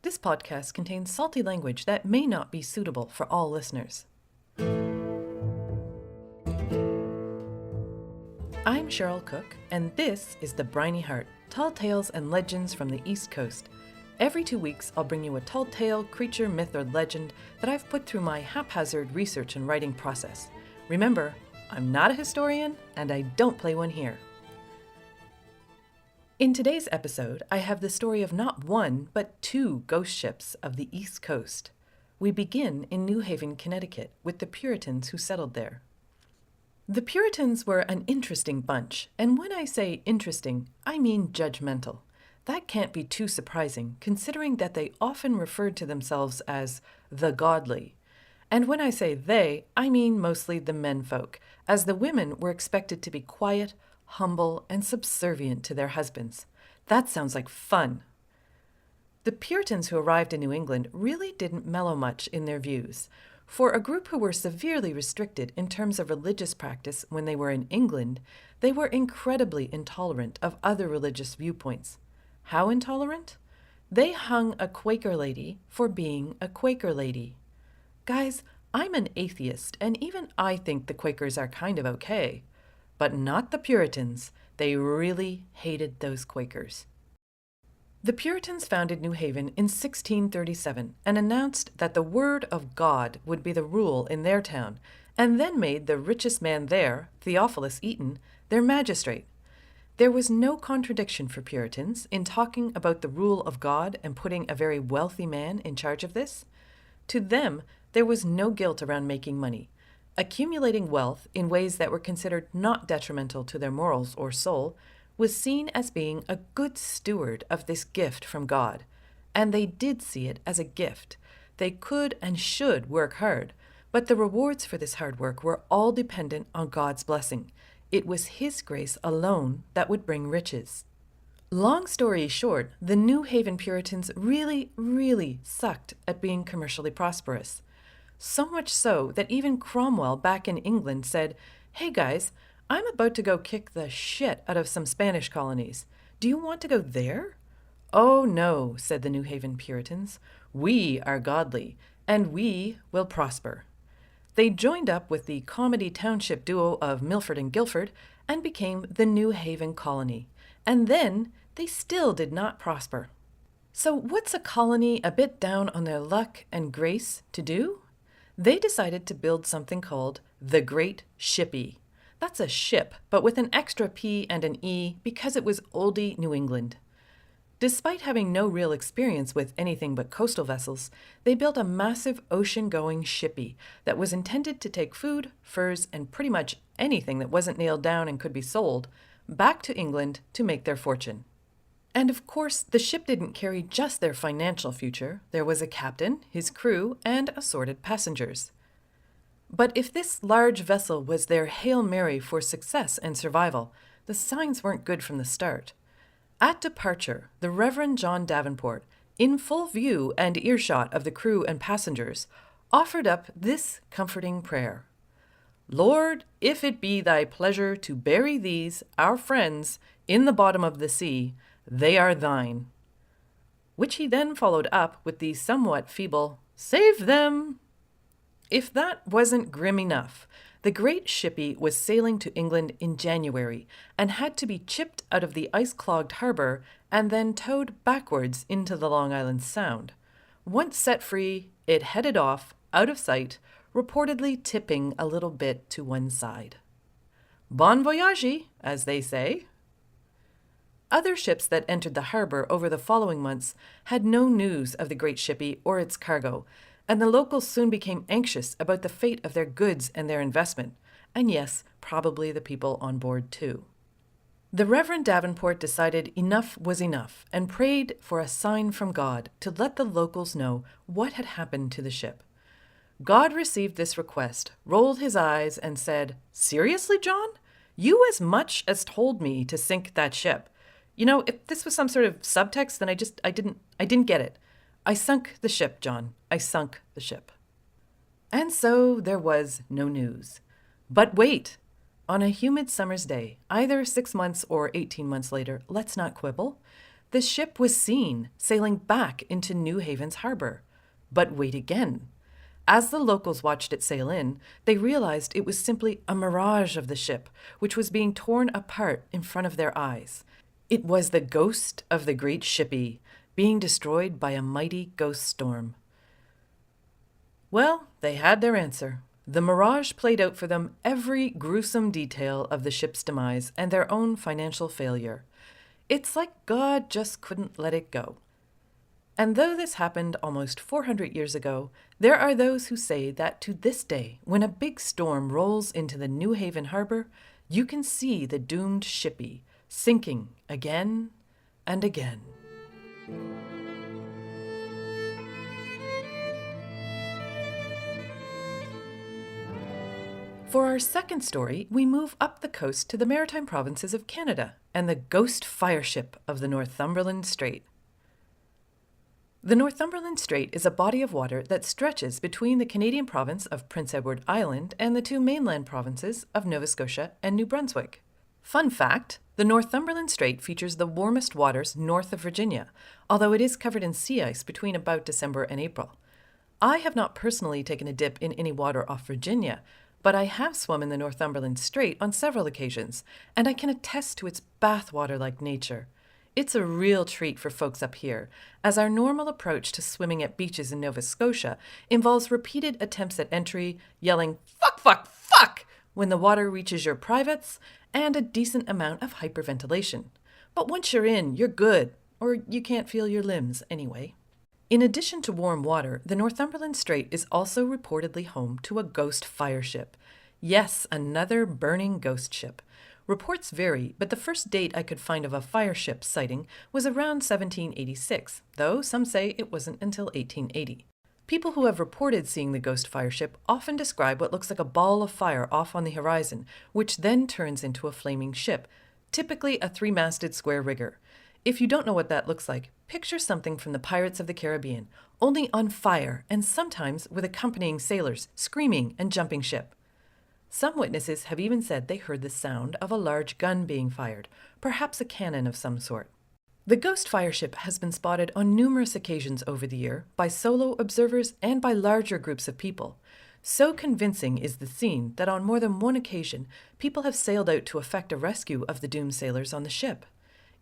This podcast contains salty language that may not be suitable for all listeners. I'm Cheryl Cook, and this is the Briny Heart, Tall Tales and Legends from the East Coast. Every 2 weeks, I'll bring you a tall tale, creature, myth, or legend that I've put through my haphazard research and writing process. Remember, I'm not a historian, and I don't play one here. In today's episode, I have the story of not one, but 2 ghost ships of the East Coast. We begin in New Haven, Connecticut, with the Puritans who settled there. The Puritans were an interesting bunch, and when I say interesting, I mean judgmental. That can't be too surprising, considering that they often referred to themselves as the godly. And when I say they, I mean mostly the menfolk, as the women were expected to be quiet, humble, and subservient to their husbands. That sounds like fun. The Puritans who arrived in New England really didn't mellow much in their views. For a group who were severely restricted in terms of religious practice when they were in England, they were incredibly intolerant of other religious viewpoints. How intolerant? They hung a Quaker lady for being a Quaker lady. Guys, I'm an atheist, and even I think the Quakers are kind of okay. But not the Puritans. They really hated those Quakers. The Puritans founded New Haven in 1637 and announced that the Word of God would be the rule in their town, and then made the richest man there, Theophilus Eaton, their magistrate. There was no contradiction for Puritans in talking about the rule of God and putting a very wealthy man in charge of this. To them, there was no guilt around making money. Accumulating wealth in ways that were considered not detrimental to their morals or soul was seen as being a good steward of this gift from God. And they did see it as a gift. They could and should work hard, but the rewards for this hard work were all dependent on God's blessing. It was His grace alone that would bring riches. Long story short, the New Haven Puritans really sucked at being commercially prosperous. So much so that even Cromwell back in England said, "Hey guys, I'm about to go kick the shit out of some Spanish colonies. Do you want to go there?" "Oh no," said the New Haven Puritans. "We are godly, and we will prosper." They joined up with the comedy township duo of Milford and Guilford and became the New Haven Colony. And then they still did not prosper. So what's a colony a bit down on their luck and grace to do? They decided to build something called the Great Shippy. That's a ship, but with an extra P and an E because it was oldie New England. Despite having no real experience with anything but coastal vessels, they built a massive ocean-going shippy that was intended to take food, furs, and pretty much anything that wasn't nailed down and could be sold back to England to make their fortune. And of course, the ship didn't carry just their financial future. There was a captain, his crew, and assorted passengers. But if this large vessel was their Hail Mary for success and survival, the signs weren't good from the start. At departure, the Reverend John Davenport, in full view and earshot of the crew and passengers, offered up this comforting prayer: "Lord, if it be thy pleasure to bury these, our friends, in the bottom of the sea, they are thine." Which he then followed up with the somewhat feeble, "Save them." If that wasn't grim enough, the Great Shippy was sailing to England in January and had to be chipped out of the ice-clogged harbor and then towed backwards into the Long Island Sound. Once set free, it headed off, out of sight, reportedly tipping a little bit to one side. Bon voyage, as they say. Other ships that entered the harbor over the following months had no news of the Great Shippy or its cargo, and the locals soon became anxious about the fate of their goods and their investment, and yes, probably the people on board too. The Reverend Davenport decided enough was enough and prayed for a sign from God to let the locals know what had happened to the ship. God received this request, rolled his eyes, and said, "Seriously, John? You as much as told me to sink that ship. You know, if this was some sort of subtext, then I didn't get it. I sunk the ship, John. I sunk the ship." And so there was no news. But wait! On a humid summer's day, either 6 months or 18 months later, let's not quibble, The ship was seen sailing back into New Haven's harbor. But wait again. As the locals watched it sail in, they realized it was simply a mirage of the ship, which was being torn apart in front of their eyes. It was the ghost of the great shippy, being destroyed by a mighty ghost storm. Well, they had their answer. The mirage played out for them every gruesome detail of the ship's demise and their own financial failure. It's like God just couldn't let it go. And though this happened almost 400 years ago, there are those who say that to this day, when a big storm rolls into the New Haven harbor, you can see the doomed shippy sinking again and again. For our second story, we move up the coast to the maritime provinces of Canada and the ghost fire ship of the Northumberland Strait. The Northumberland Strait is a body of water that stretches between the Canadian province of Prince Edward Island and the two mainland provinces of Nova Scotia and New Brunswick. Fun fact, the Northumberland Strait features the warmest waters north of Virginia, although it is covered in sea ice between about December and April. I have not personally taken a dip in any water off Virginia, but I have swum in the Northumberland Strait on several occasions, and I can attest to its bathwater-like nature. It's a real treat for folks up here, as our normal approach to swimming at beaches in Nova Scotia involves repeated attempts at entry, yelling, "Fuck, fuck, fuck!" when the water reaches your privates, and a decent amount of hyperventilation. But once you're in, you're good, or you can't feel your limbs anyway. In addition to warm water, the Northumberland Strait is also reportedly home to a ghost fire ship. Yes, another burning ghost ship. Reports vary, but the first date I could find of a fire ship sighting was around 1786, though some say it wasn't until 1880. People who have reported seeing the ghost fire ship often describe what looks like a ball of fire off on the horizon, which then turns into a flaming ship, typically a three-masted square rigger. If you don't know what that looks like, picture something from the Pirates of the Caribbean, only on fire and sometimes with accompanying sailors screaming and jumping ship. Some witnesses have even said they heard the sound of a large gun being fired, perhaps a cannon of some sort. The ghost fire ship has been spotted on numerous occasions over the year by solo observers and by larger groups of people. So convincing is the scene that on more than one occasion, people have sailed out to effect a rescue of the doomed sailors on the ship.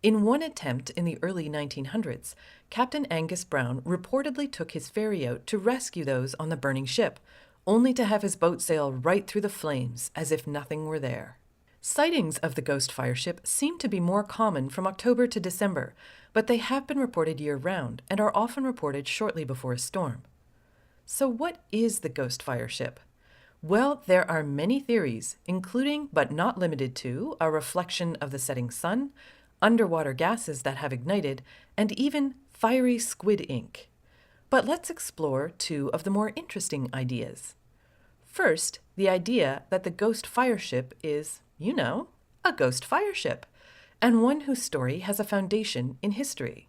In one attempt in the early 1900s, Captain Angus Brown reportedly took his ferry out to rescue those on the burning ship, only to have his boat sail right through the flames as if nothing were there. Sightings of the ghost fire ship seem to be more common from October to December, but they have been reported year-round and are often reported shortly before a storm. So what is the ghost fire ship? Well, there are many theories, including but not limited to a reflection of the setting sun, underwater gases that have ignited, and even fiery squid ink. But let's explore two of the more interesting ideas. First, the idea that the ghost fire ship is, a ghost fire ship, and one whose story has a foundation in history.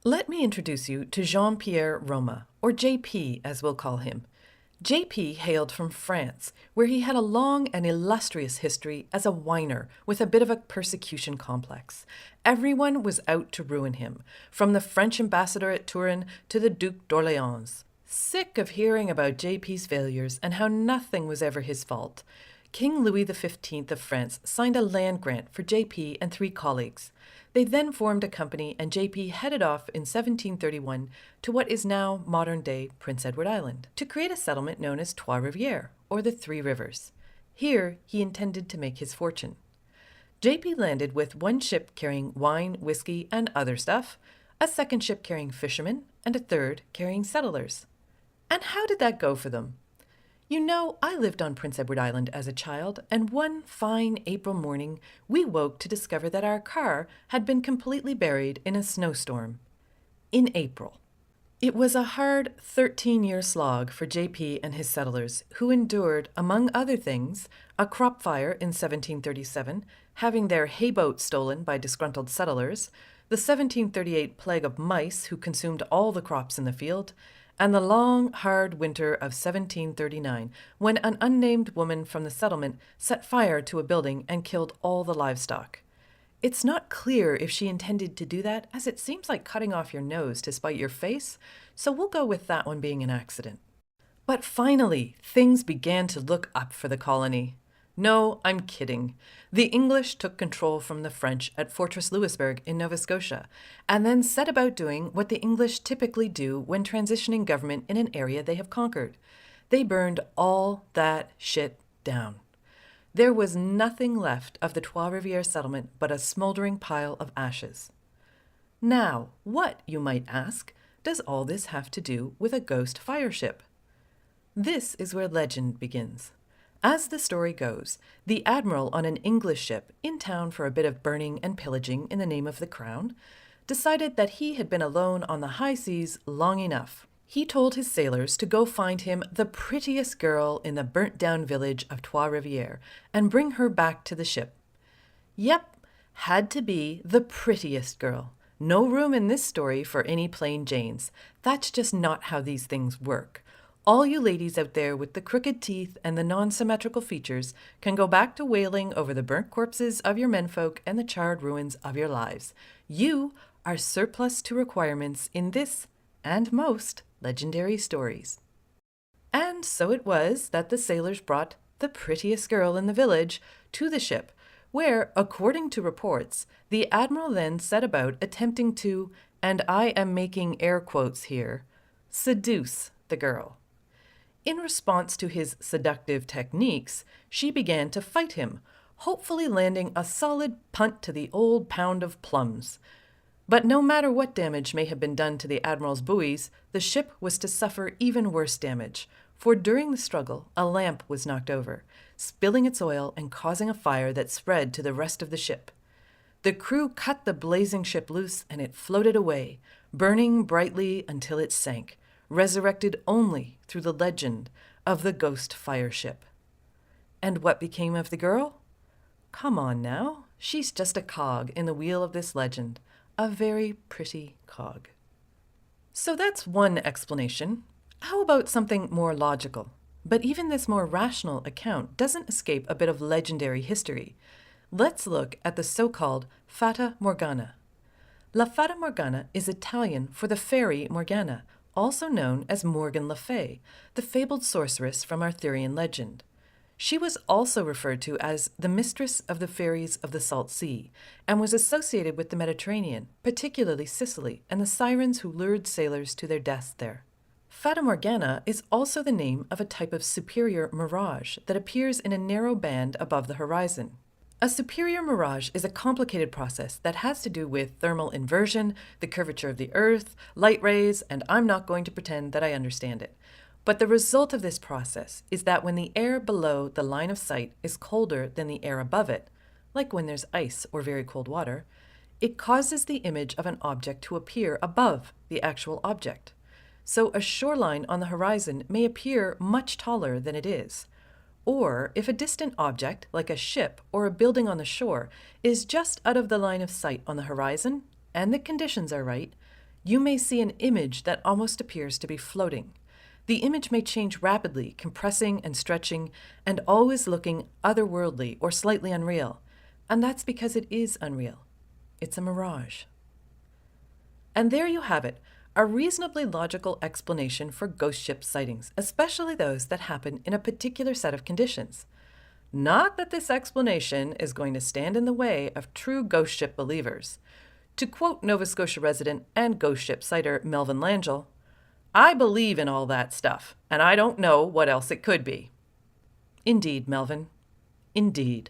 Let me introduce you to Jean-Pierre Roma, or JP as we'll call him. JP hailed from France, where he had a long and illustrious history as a whiner with a bit of a persecution complex. Everyone was out to ruin him, from the French ambassador at Turin to the Duc d'Orléans. Sick of hearing about JP's failures and how nothing was ever his fault, King Louis XV of France signed a land grant for JP and 3 colleagues. They then formed a company, and JP headed off in 1731 to what is now modern-day Prince Edward Island, to create a settlement known as Trois-Rivières, or the 3 Rivers. Here, he intended to make his fortune. JP landed with 1 ship carrying wine, whiskey, and other stuff, a 2nd ship carrying fishermen, and a 3rd carrying settlers. And how did that go for them? I lived on Prince Edward Island as a child, and one fine April morning, we woke to discover that our car had been completely buried in a snowstorm. In April. It was a hard 13-year slog for JP and his settlers, who endured, among other things, a crop fire in 1737, having their hay boat stolen by disgruntled settlers, the 1738 plague of mice who consumed all the crops in the field, and the long, hard winter of 1739, when an unnamed woman from the settlement set fire to a building and killed all the livestock. It's not clear if she intended to do that, as it seems like cutting off your nose to spite your face, so we'll go with that one being an accident. But finally, things began to look up for the colony. No, I'm kidding. The English took control from the French at Fortress Louisbourg in Nova Scotia, and then set about doing what the English typically do when transitioning government in an area they have conquered. They burned all that shit down. There was nothing left of the Trois-Rivières settlement but a smoldering pile of ashes. Now, what, you might ask, does all this have to do with a ghost fire ship? This is where legend begins. As the story goes, the admiral on an English ship, in town for a bit of burning and pillaging in the name of the crown, decided that he had been alone on the high seas long enough. He told his sailors to go find him the prettiest girl in the burnt-down village of Trois-Rivières and bring her back to the ship. Yep, had to be the prettiest girl. No room in this story for any plain Janes. That's just not how these things work. All you ladies out there with the crooked teeth and the non-symmetrical features can go back to wailing over the burnt corpses of your menfolk and the charred ruins of your lives. You are surplus to requirements in this and most legendary stories. And so it was that the sailors brought the prettiest girl in the village to the ship, where, according to reports, the admiral then set about attempting to, and I am making air quotes here, seduce the girl. In response to his seductive techniques, she began to fight him, hopefully landing a solid punt to the old pound of plums. But no matter what damage may have been done to the admiral's buoys, the ship was to suffer even worse damage, for during the struggle, a lamp was knocked over, spilling its oil and causing a fire that spread to the rest of the ship. The crew cut the blazing ship loose and it floated away, burning brightly until it sank, resurrected only through the legend of the ghost fire ship. And what became of the girl? Come on now, she's just a cog in the wheel of this legend. A very pretty cog. So that's one explanation. How about something more logical? But even this more rational account doesn't escape a bit of legendary history. Let's look at the so-called Fata Morgana. La Fata Morgana is Italian for the fairy Morgana, also known as Morgan Le Fay, the fabled sorceress from Arthurian legend. She was also referred to as the mistress of the fairies of the Salt Sea, and was associated with the Mediterranean, particularly Sicily, and the sirens who lured sailors to their deaths there. Fata Morgana is also the name of a type of superior mirage that appears in a narrow band above the horizon. A superior mirage is a complicated process that has to do with thermal inversion, the curvature of the Earth, light rays, and I'm not going to pretend that I understand it. But the result of this process is that when the air below the line of sight is colder than the air above it, like when there's ice or very cold water, it causes the image of an object to appear above the actual object. So a shoreline on the horizon may appear much taller than it is. Or if a distant object, like a ship or a building on the shore, is just out of the line of sight on the horizon, and the conditions are right, you may see an image that almost appears to be floating. The image may change rapidly, compressing and stretching, and always looking otherworldly or slightly unreal. And that's because it is unreal. It's a mirage. And there you have it, a reasonably logical explanation for ghost ship sightings, especially those that happen in a particular set of conditions. Not that this explanation is going to stand in the way of true ghost ship believers. To quote Nova Scotia resident and ghost ship sighter Melvin Langell, I believe in all that stuff, and I don't know what else it could be. Indeed, Melvin. Indeed.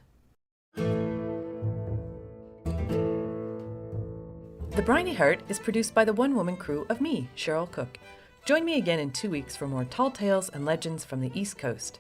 The Briny Heart is produced by the one-woman crew of me, Cheryl Cook. Join me again in 2 weeks for more tall tales and legends from the East Coast.